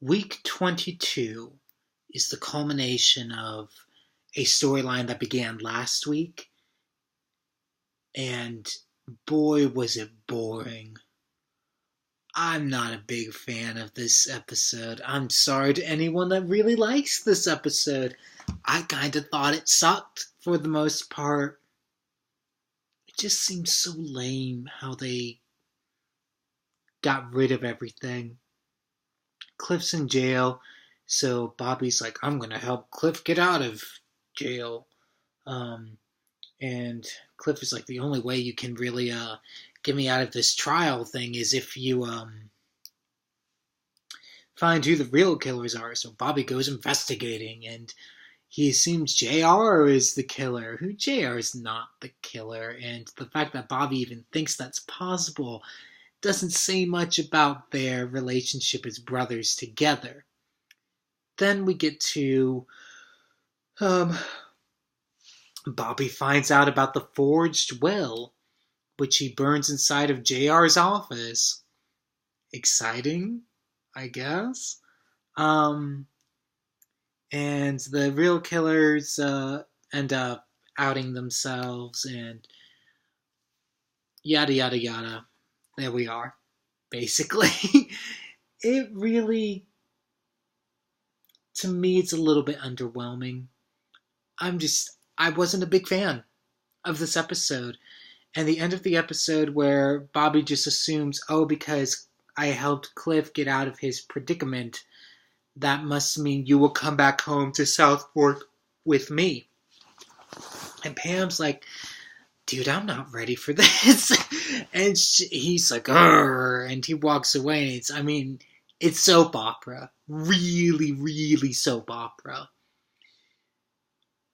Week 22 is the culmination of a storyline that began last week, and boy, was it boring. I'm not a big fan of this episode. I'm sorry to anyone that really likes this episode. I kind of thought it sucked for the most part. It just seems so lame how they got rid of everything. Cliff's in jail, so Bobby's like, I'm gonna help Cliff get out of jail. Um, and Cliff is like, the only way you can really get me out of this trial thing is if you find who the real killers are. So Bobby goes investigating, and he assumes JR is the killer. Who JR is not the killer, and the fact that Bobby even thinks that's possible doesn't say much about their relationship as brothers together. Then we get to Bobby finds out about the forged will, which he burns inside of JR's office. Exciting, I guess. And the real killers end up outing themselves, and yada yada yada. There we are, basically. It really, to me, it's a little bit underwhelming. I wasn't a big fan of this episode. And the end of the episode where Bobby just assumes, oh, because I helped Cliff get out of his predicament, that must mean you will come back home to South Fork with me. And Pam's like, dude, I'm not ready for this. And he's like, "Arr," and he walks away. It's soap opera. Really, really soap opera.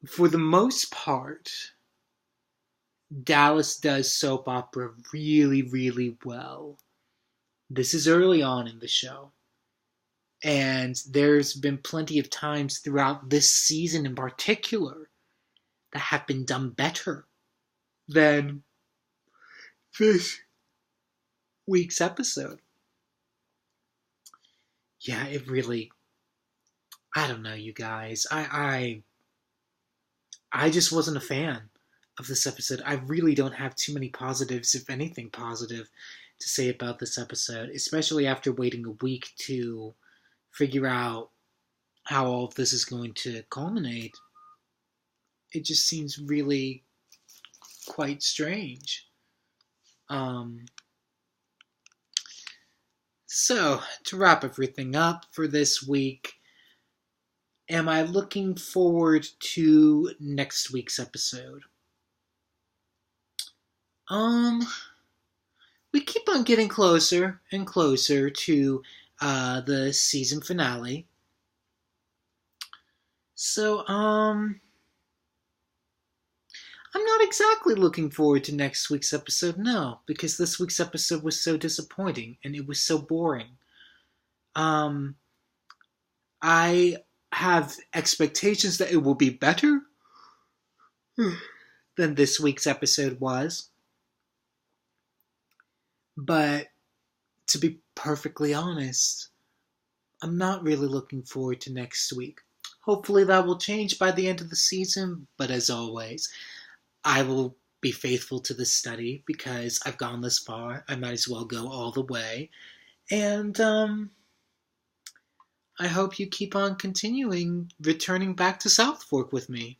For the most part, Dallas does soap opera really, really well. This is early on in the show. And there's been plenty of times throughout this season in particular that have been done better than this week's episode. Yeah, it really, I don't know, you guys. I just wasn't a fan of this episode. I really don't have too many positives, if anything positive, to say about this episode, especially after waiting a week to figure out how all of this is going to culminate. It just seems really quite strange. So, to wrap everything up for this week, am I looking forward to next week's episode? We keep on getting closer and closer to the season finale. So, I'm not exactly looking forward to next week's episode, no, because this week's episode was so disappointing and it was so boring. I have expectations that it will be better than this week's episode was. But to be perfectly honest, I'm not really looking forward to next week. Hopefully that will change by the end of the season, but as always, I will be faithful to the study because I've gone this far. I might as well go all the way. And I hope you keep on continuing returning back to South Fork with me.